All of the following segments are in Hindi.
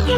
Hello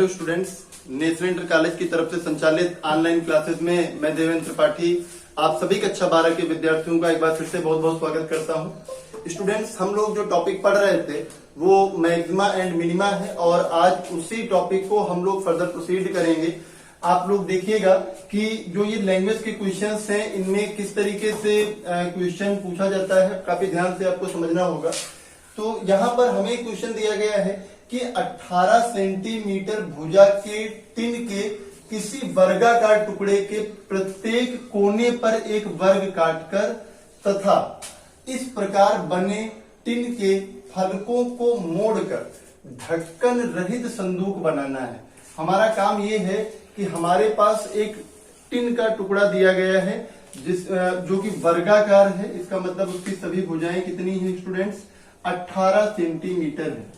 students, national inter college की तरफ से संचालित ऑनलाइन क्लासेस में मैं देवेंद्र त्रिपाठी आप सभी कक्षा 12 के विद्यार्थियों का एक बार फिर से बहुत बहुत स्वागत करता हूं। स्टूडेंट्स, हम लोग जो टॉपिक पढ़ रहे थे वो मैक्सिमा एंड मिनिमा है और आज उसी टॉपिक को हम लोग फर्दर प्रोसीड करेंगे। आप लोग देखिएगा कि जो ये लैंग्वेज के क्वेश्चंस हैं इनमें किस तरीके से क्वेश्चन पूछा जाता है, काफी ध्यान से आपको समझना होगा। तो यहाँ पर हमें क्वेश्चन दिया गया है कि 18 सेंटीमीटर भुजा के टिन के किसी वर्गाकार टुकड़े के प्रत्येक कोने पर एक वर्ग काटकर तथा इस प्रकार बने टिन के फलकों को मोड़कर ढक्कन रहित संदूक बनाना है। हमारा काम ये है कि हमारे पास एक टिन का टुकड़ा दिया गया है जो कि वर्गाकार है। इसका मतलब उसकी सभी भुजाएं कितनी हैं स्टूडेंट्स? 18 सेंटीमीटर है।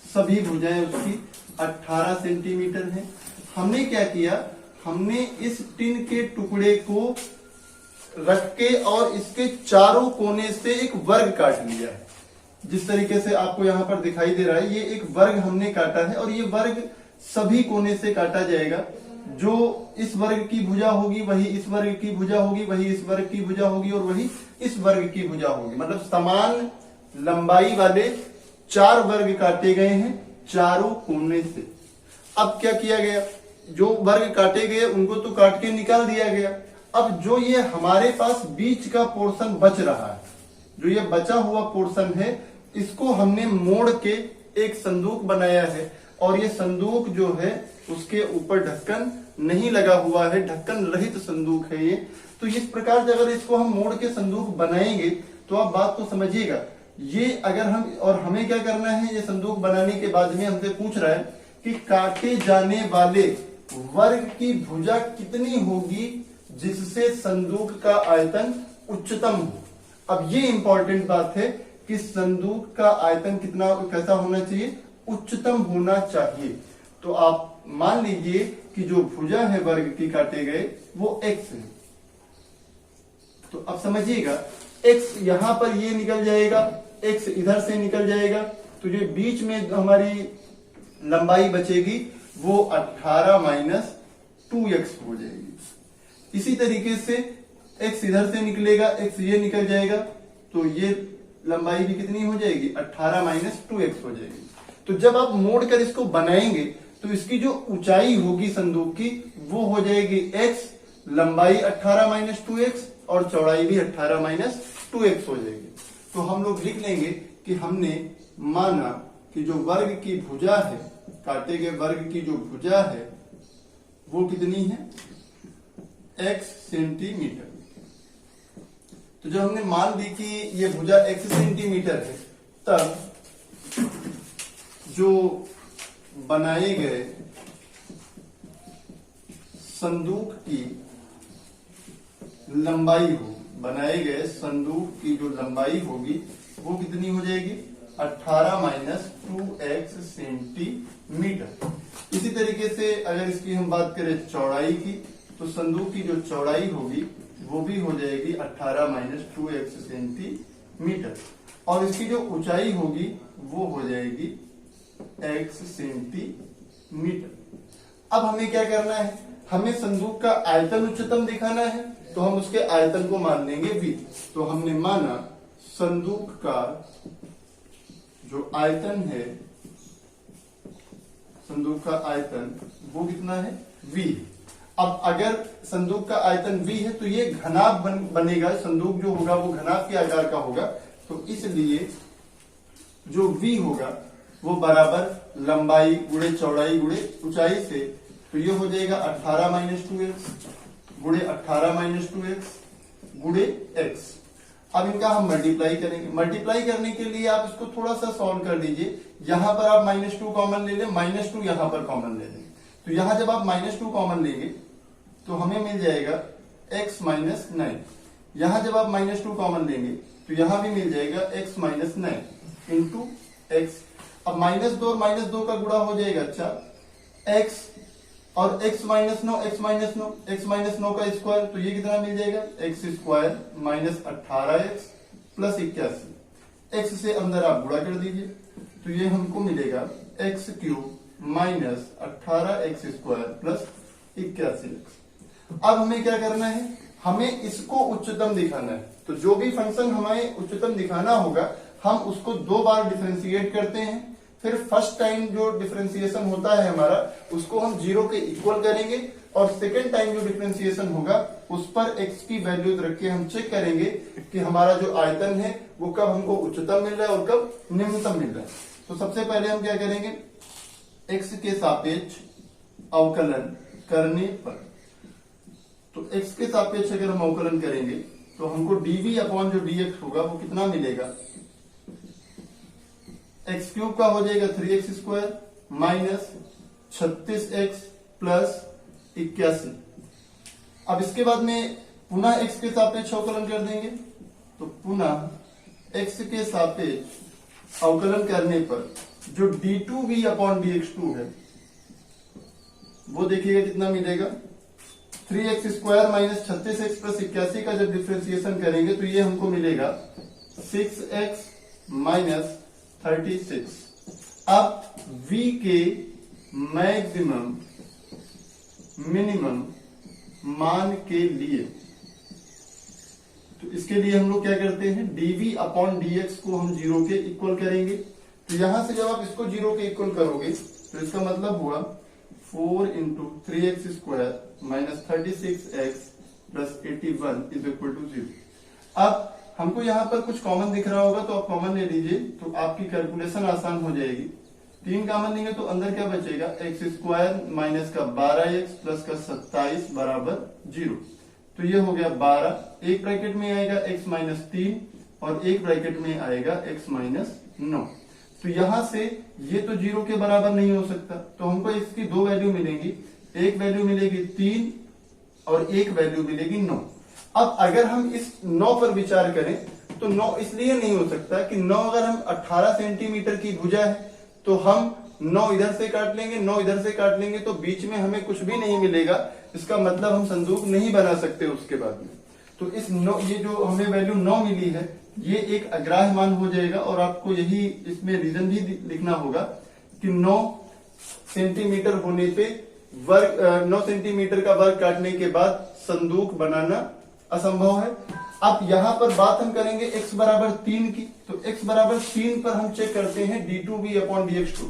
सभी भुजाएं उसकी 18 सेंटीमीटर है। हमने क्या किया, हमने इस टिन के टुकड़े को रख के और इसके चारों कोने से एक वर्ग काट लिया है। जिस तरीके से आपको यहाँ पर दिखाई दे रहा है, ये एक वर्ग हमने काटा है और ये वर्ग सभी कोने से काटा जाएगा। जो इस वर्ग की भुजा होगी वही इस वर्ग की भुजा होगी, वही इस वर्ग की भुजा होगी और वही इस वर्ग की भुजा होगी। मतलब समान लंबाई वाले 4 वर्ग काटे गए हैं चारों कोने से। अब क्या किया गया, जो वर्ग काटे गए उनको तो काट के निकाल दिया गया। अब जो ये हमारे पास बीच का पोर्शन बच रहा है, जो ये बचा हुआ पोर्शन है, इसको हमने मोड़ के एक संदूक बनाया है और ये संदूक जो है उसके ऊपर ढक्कन नहीं लगा हुआ है, ढक्कन रहित संदूक है ये। तो इस प्रकार से अगर इसको हम मोड़ के संदूक बनाएंगे तो आप बात को समझिएगा। ये अगर हम और हमें क्या करना है, ये संदूक बनाने के बाद में हमसे पूछ रहा है कि काटे जाने वाले वर्ग की भुजा कितनी होगी जिससे संदूक का आयतन उच्चतम हो। अब ये इंपॉर्टेंट बात है कि संदूक का आयतन कितना कैसा होना चाहिए, उच्चतम होना चाहिए। तो आप मान लीजिए कि जो भुजा है वर्ग की काटे गए वो x है। तो अब समझिएगा, x यहां पर ये निकल जाएगा, x इधर से निकल जाएगा, तो जो बीच में हमारी लंबाई बचेगी वो 18 माइनस 2x हो जाएगी। इसी तरीके से x इधर से निकलेगा, x ये निकल जाएगा, तो ये लंबाई भी कितनी हो जाएगी, 18 माइनस 2x हो जाएगी। तो जब आप मोड़ कर इसको बनाएंगे तो इसकी जो ऊंचाई होगी संदूक की वो हो जाएगी x, लंबाई 18 माइनस 2x और चौड़ाई भी 18 माइनस 2x हो जाएगी। तो हम लोग लिख लेंगे कि हमने माना कि जो वर्ग की भुजा है, काटे गए वर्ग की जो भुजा है वो कितनी है, x सेंटीमीटर। तो जब हमने मान ली कि ये भुजा x सेंटीमीटर है, तब जो बनाए गए संदूक की लंबाई हो, बनाए गए संदूक की जो लंबाई होगी वो कितनी हो जाएगी, 18 माइनस 2x सेंटीमीटर। इसी तरीके से अगर इसकी हम बात करें चौड़ाई की, तो संदूक की जो चौड़ाई होगी वो भी हो जाएगी 18 माइनस 2x सेंटीमीटर और इसकी जो ऊंचाई होगी वो हो जाएगी x सेंटीमीटर। अब हमें क्या करना है, हमें संदूक का आयतन उच्चतम दिखाना है, तो हम उसके आयतन को मान लेंगे v। तो हमने माना संदूक का जो आयतन है, संदूक का आयतन वो कितना है, v। अब अगर संदूक का आयतन v है तो ये घनाभ बनेगा, संदूक जो होगा वो घनाभ के आकार का होगा। तो इसलिए जो v होगा वो बराबर लंबाई गुणे चौड़ाई गुणे ऊंचाई से, तो ये हो जाएगा 18 माइनस 2x गुणे 18 माइनस 2x गुणे x। अब इनका हम मल्टीप्लाई करेंगे। मल्टीप्लाई करने के लिए आप इसको थोड़ा सा सॉल्व कर दीजिए। यहां पर आप -2 कॉमन ले लें, -2 यहां पर कॉमन ले लें। तो यहां जब आप -2 कॉमन लेंगे तो हमें मिल जाएगा x माइनस 9। यहां जब आप -2 कॉमन लेंगे तो यहां भी मिल जाएगा x माइनस 9 इंटू एक्स। अब -2 और -2 का गुणा हो जाएगा, अच्छा x और x minus 9, x minus 9, x minus 9 का स्क्वायर, तो ये कितना मिल जाएगा, x square minus 18x plus 81। x से अंदर आप गुणा कर दीजिए तो ये हमको मिलेगा x cube minus 18x square plus 81x। अब हमें क्या करना है, हमें इसको उच्चतम दिखाना है। तो जो भी फंक्शन हमें उच्चतम दिखाना होगा हम उसको 2 बार डिफरेंशिएट करते हैं, फिर फर्स्ट टाइम जो डिफरेंशिएशन होता है हमारा उसको हम 0 के इक्वल करेंगे और सेकेंड टाइम जो डिफरेंशिएशन होगा उस पर x की वैल्यू रख के हम चेक करेंगे कि हमारा जो आयतन है वो कब हमको उच्चतम मिल रहा है और कब निम्नतम मिल रहा है। तो सबसे पहले हम क्या करेंगे, x के सापेक्ष अवकलन करने पर, तो x के सापेक्ष अगर हम अवकलन करेंगे तो हमको dv अपॉन जो dx होगा वो कितना मिलेगा, एक्स क्यूब का हो जाएगा 3x square minus 36x plus 81। अब इसके बाद में पुनः x के सापेक्ष अवकलन कर देंगे, तो पुनः x के सापेक्ष अवकलन करने पर जो d2v अपॉन dx2 है वो देखिएगा कितना मिलेगा, 3x square minus 36x plus 81 का जब डिफ्रेंसिएशन करेंगे तो ये हमको मिलेगा 6x माइनस 36। अब v के मैक्सिमम मिनिमम मान के लिए, तो इसके लिए हम लोग क्या करते हैं, dv अपॉन dx को हम 0 के इक्वल करेंगे। तो यहां से जब आप इसको 0 के इक्वल करोगे तो इसका मतलब हुआ 4 into 3x square minus 36x plus 81 is equal to 0। अब हमको यहाँ पर कुछ कॉमन दिख रहा होगा तो आप कॉमन ले लीजिए तो आपकी कैलकुलेशन आसान हो जाएगी। 3 कॉमन लेंगे तो अंदर क्या बचेगा, एक्स स्क्वायर माइनस का 12x प्लस का 27 बराबर 0। तो ये हो गया 12, एक ब्रैकेट में आएगा x माइनस 3 और एक ब्रैकेट में आएगा x माइनस 9। तो यहां से ये तो 0 के बराबर नहीं हो सकता, तो हमको इसकी 2 वैल्यू मिलेंगी, एक वैल्यू मिलेगी 3 और एक वैल्यू मिलेगी 9। अब अगर हम इस 9 पर विचार करें तो 9 इसलिए नहीं हो सकता कि 9 अगर हम 18 सेंटीमीटर की भुजा है तो हम 9 इधर से काट लेंगे 9 इधर से काट लेंगे तो बीच में हमें कुछ भी नहीं मिलेगा, इसका मतलब हम संदूक नहीं बना सकते उसके बाद में। तो इस 9, ये जो हमें वैल्यू 9 मिली है ये एक अग्राह्य मान हो जाएगा और आपको यही इसमें रीजन भी लिखना होगा कि 9 सेंटीमीटर होने पे वर्ग 9 सेंटीमीटर का वर्ग काटने के बाद संदूक बनाना असंभव है। अब यहां पर बात हम करेंगे x बराबर 3 की, तो x बराबर 3 पर हम चेक करते हैं d2v अपॉन dx2।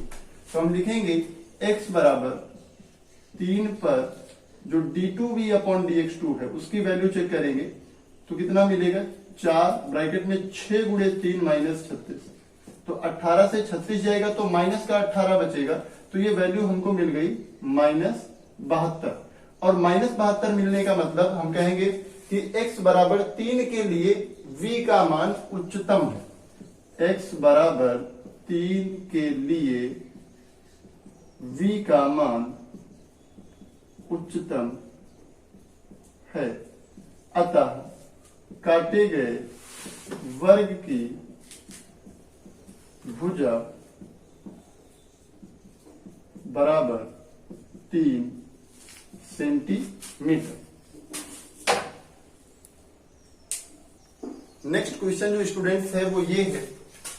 तो हम लिखेंगे x बराबर 3 पर जो d2v अपॉन dx2 है उसकी वैल्यू चेक करेंगे तो कितना मिलेगा, 4 ब्रैकेट में 6 गुणे 3 माइनस 36, तो 18 से 36 जाएगा तो माइनस का 18 बचेगा, तो ये वैल्यू हमको मिल गई माइनस 72। और माइनस 72 मिलने का मतलब हम कहेंगे कि x बराबर 3 के लिए v का मान उच्चतम है। x बराबर 3 के लिए v का मान उच्चतम है, अतः काटे गए वर्ग की भुजा बराबर 3 सेंटीमीटर। नेक्स्ट क्वेश्चन जो स्टूडेंट्स है वो ये है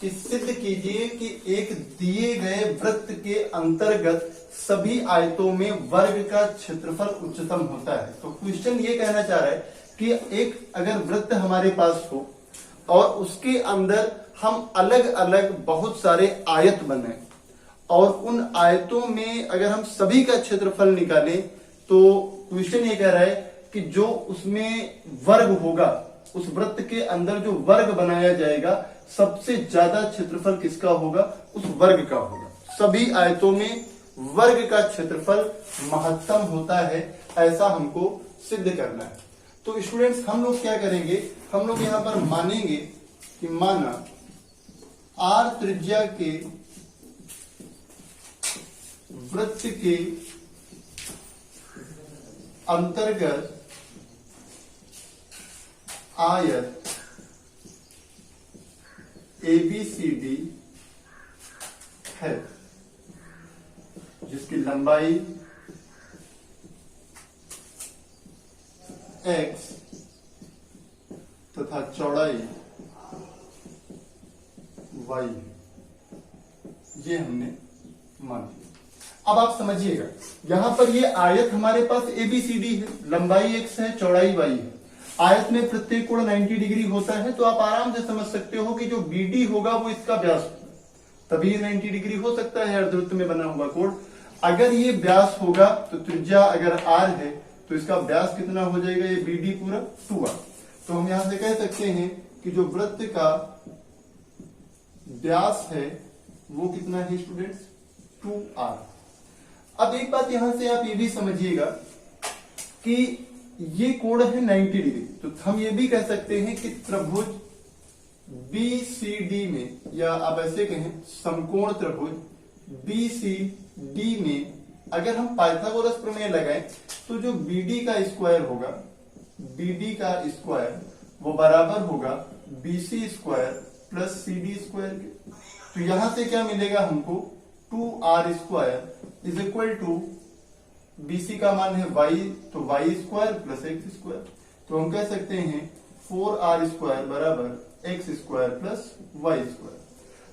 कि सिद्ध कीजिए कि एक दिए गए वृत्त के अंतर्गत सभी आयतों में वर्ग का क्षेत्रफल उच्चतम होता है। तो क्वेश्चन ये कहना चाह रहा है कि एक अगर वृत्त हमारे पास हो और उसके अंदर हम अलग अलग बहुत सारे आयत बने और उन आयतों में अगर हम सभी का क्षेत्रफल निकालें तो क्वेश्चन ये कह रहा है कि जो उसमें वर्ग होगा, उस वृत्त के अंदर जो वर्ग बनाया जाएगा सबसे ज्यादा क्षेत्रफल किसका होगा, उस वर्ग का होगा। सभी आयतों में वर्ग का क्षेत्रफल महत्तम होता है, ऐसा हमको सिद्ध करना है। तो स्टूडेंट्स हम लोग क्या करेंगे, हम लोग यहां पर मानेंगे कि माना r त्रिज्या के वृत्त के अंतर्गत आयत ABCD है जिसकी लंबाई x तथा चौड़ाई y, ये हमने मान लिया। अब आप समझिएगा, यहां पर ये आयत हमारे पास ABCD है, लंबाई x है, चौड़ाई y है। आयत में प्रत्येक कोण 90 डिग्री होता है, तो आप आराम से समझ सकते हो कि जो BD होगा वो इसका व्यास होगा, तभी 90 डिग्री हो सकता है अर्धवृत्त में बना हुआ कोण। अगर ये व्यास होगा तो त्रिज्या अगर r है तो इसका व्यास कितना हो जाएगा, ये BD पूरा 2r। तो हम यहां से कह सकते हैं कि जो वृत्त का व्यास है वो कितना है स्टूडेंट्स, 2r। अब एक बात यहां से आप ये भी समझिएगा कि ये कोण है 90 डिग्री, तो हम ये भी कह सकते हैं कि त्रिभुज BCD में, या आप ऐसे कहें समकोण त्रिभुज BCD में अगर हम पाइथागोरस प्रमेय लगाएं तो जो BD का स्क्वायर होगा, BD का स्क्वायर वो बराबर होगा BC square plus CD square के। तो यहां से क्या मिलेगा हमको, 2r square is equal to BC का मान है y, तो y square plus x square. तो हम कह सकते हैं 4r स्क्वायर बराबर x square plus y square.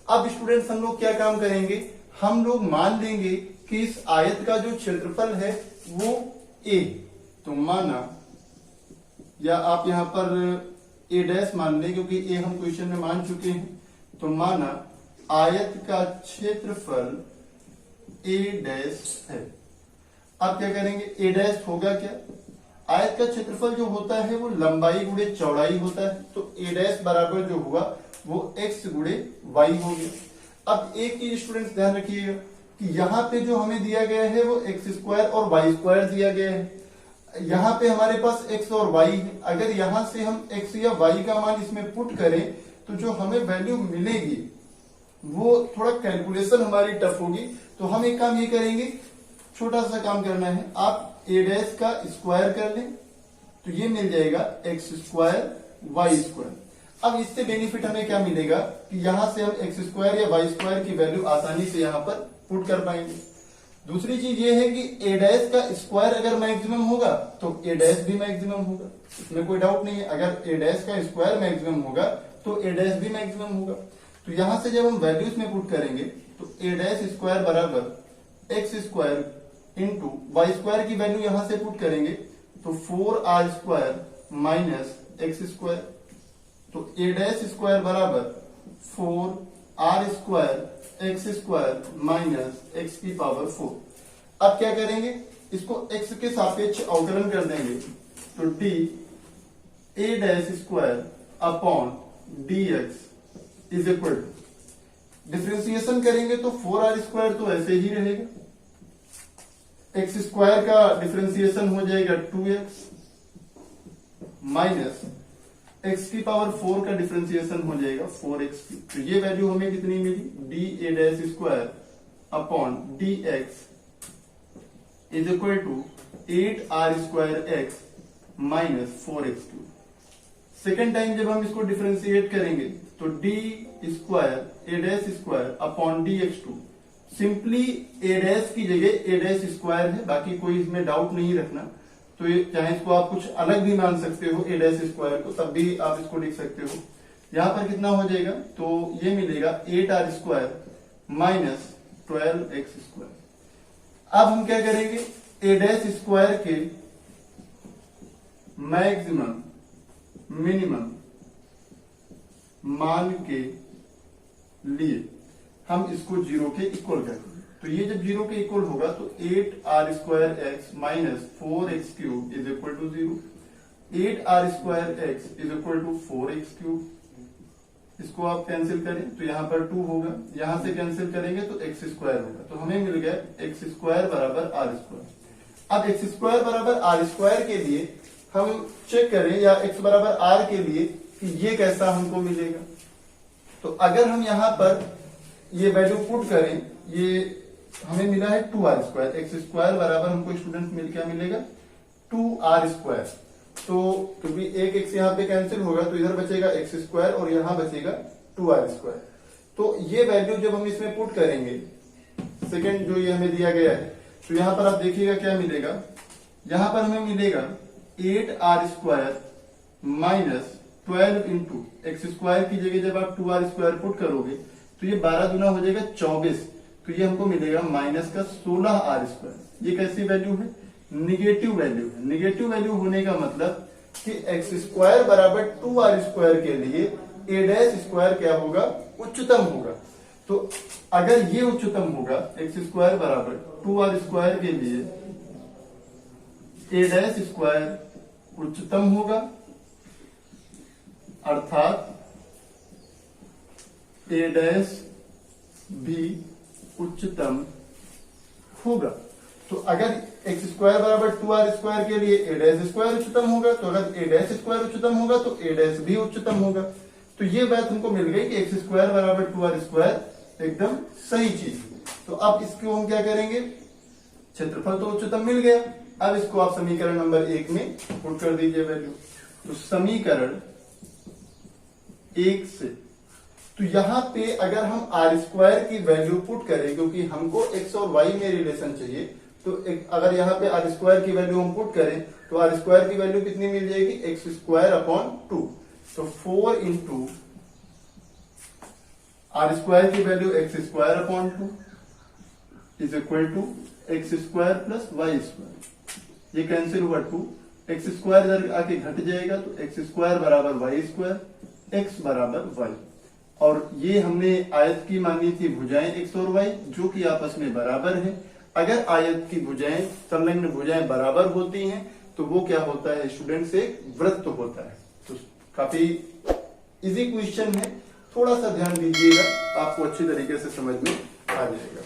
अब स्टूडेंट्स हम लोग क्या काम करेंगे, हम लोग मान लेंगे कि इस आयत का जो क्षेत्रफल है वो a, तो माना, या आप यहां पर a डैश मान लें क्योंकि a हम क्वेश्चन में मान चुके हैं, तो माना आयत का क्षेत्रफल a डैश है। अब क्या करेंगे, a डैश होगा क्या, आयत का क्षेत्रफल जो होता है वो लंबाई गुणे चौड़ाई होता है, तो a डैश बराबर जो हुआ वो x गुणे y हो गया। अब एक चीज स्टूडेंट्स ध्यान रखिएगा कि यहाँ पे जो हमें दिया गया है वो x स्क्वायर और y स्क्वायर दिया गया है। यहाँ पे हमारे पास x और y है, अगर यहाँ से हम x या y का मान इसमें पुट करें तो जो हमें वैल्यू मिलेगी वो थोड़ा कैलकुलेशन हमारी टफ होगी। तो हम एक काम ये करेंगे, छोटा सा काम करना है, आप a डैश का स्क्वायर कर लें तो ये मिल जाएगा x स्क्वायर y स्क्वायर। अब इससे बेनिफिट हमें क्या मिलेगा कि यहां से हम x स्क्वायर या y स्क्वायर की वैल्यू आसानी से यहां पर पुट कर पाएंगे। दूसरी चीज ये है कि a डैश का स्क्वायर अगर मैक्सिमम होगा तो a डैश भी मैक्सिमम होगा, इसमें कोई डाउट नहीं है। अगर a डैश का स्क्वायर मैक्सिमम होगा तो a डैश भी मैक्सिमम होगा। तो यहां से जब हम वैल्यूज में पुट करेंगे तो a डैश स्क्वायर बराबर x square into y square की वैल्यू यहां से पुट करेंगे तो 4r square minus x square, तो a डैश स्क्वायर बराबर 4r square x square minus x की पावर 4। अब क्या करेंगे, इसको x के सापेक्ष अवकलन कर देंगे, तो d a dash square upon dx is equal to, differentiation करेंगे तो 4r स्क्वायर तो ऐसे ही रहेगा, x स्क्वायर का डिफ्रेंसिएशन हो जाएगा 2x माइनस x की पावर 4 का डिफरेंशिएशन हो जाएगा 4x की। तो ये वैल्यू हमें कितनी मिली, d a dash square upon dx is equal to 8r square x minus 4x cube. Second time जब हम इसको डिफरेंशिएट करेंगे तो d square a dash square upon dx2, simply a dash की जगह a डैश स्क्वायर है, बाकी कोई इसमें डाउट नहीं रखना। तो ये चाहे इसको आप कुछ अलग भी मान सकते हो a डैश स्क्वायर को, तब भी आप इसको लिख सकते हो। यहां पर कितना हो जाएगा, तो ये मिलेगा 8r square minus 12x square. अब हम क्या करेंगे, a डैश स्क्वायर के मैक्सिमम मिनिमम मान के लिए हम इसको 0 के इक्वल कर देंगे। तो ये जब 0 के इक्वल होगा तो 8r square X minus 4x cube is equal to 0, 8r square X is equal to 4x cube. इसको आप कैंसिल करें तो यहाँ पर 2 होगा, यहां से कैंसिल करेंगे तो x स्क्वायर होगा, तो हमें मिल गया x स्क्वायर बराबर r स्क्वायर। अब x स्क्वायर बराबर r स्क्वायर के लिए हम चेक करें, या x बराबर r के लिए कि ये कैसा हमको मिलेगा। तो अगर हम यहाँ पर ये वैल्यू पुट करें, ये हमें मिला है 2r स्क्वायर, एक्स स्क्वायर बराबर हमको स्टूडेंट मिल क्या मिलेगा 2r स्क्वायर। तो क्योंकि एक एक्स यहाँ पे कैंसिल होगा तो इधर बचेगा एक्स स्क्वायर और यहाँ बचेगा 2r²। तो ये वैल्यू जब हम इसमें पुट करेंगे, सेकंड जो ये हमें दिया गया है, तो यहाँ पर आप देखिएगा क्या मिलेगा। यहाँ पर हमें मिलेगा 8r² minus 12 into x square की जगह जब आप 2r² पुट करोगे तो ये 12 दूना हो जाएगा 24, तो ये हमको मिलेगा माइनस का 16r²। ये कैसी वैल्यू है? निगेटिव वैल्यू है। निगेटिव वैल्यू होने का मतलब कि एक्स स्क्वायर बराबर 2r² के लिए a' क्या होगा? उच्चतम होगा। तो अगर ये उच्चतम होगा, एक्स स्क्वायर बराबर 2r² के लिए a' उच्चतम होगा, अर्थात a' भी उच्चतम होगा। तो अगर एक्स स्क्वायर बराबर 2r² के लिए a' उच्चतम होगा, तो अगर a' उच्चतम होगा तो a' भी उच्चतम होगा। तो ये बात हमको मिल गई कि एक्स स्क्वायर बराबर 2r² एकदम सही चीज। तो अब इसको हम क्या करेंगे? क्षेत्रफल तो उच्चतम मिल गया, अब इसको आप समीकरण नंबर 1 में पुट कर दीजिए वैल्यू। तो समीकरण 1 से, तो यहां पे अगर हम r² की वैल्यू पुट करें, क्योंकि हमको x और y में रिलेशन चाहिए, तो अगर यहाँ पे r² की वैल्यू हम पुट करें तो r² की वैल्यू कितनी मिल जाएगी? x²/2। तो 4 इंटू r² की value x²/2 is equal to x² plus y²। ये कैंसिल हुआ 2, x² इधर आके घट जाएगा तो x² बराबर y², x बराबर y। और ये हमने आयत की मानी थी भुजाएं x और y जो कि आपस में बराबर है। अगर आयत की भुजाएं, संलग्न भुजाएं बराबर होती हैं तो वो क्या होता है स्टूडेंट्स? एक वृत्त होता है। तो काफी इजी क्वेश्चन है, थोड़ा सा ध्यान दीजिएगा, आपको अच्छी तरीके से समझ में आ जाएगा।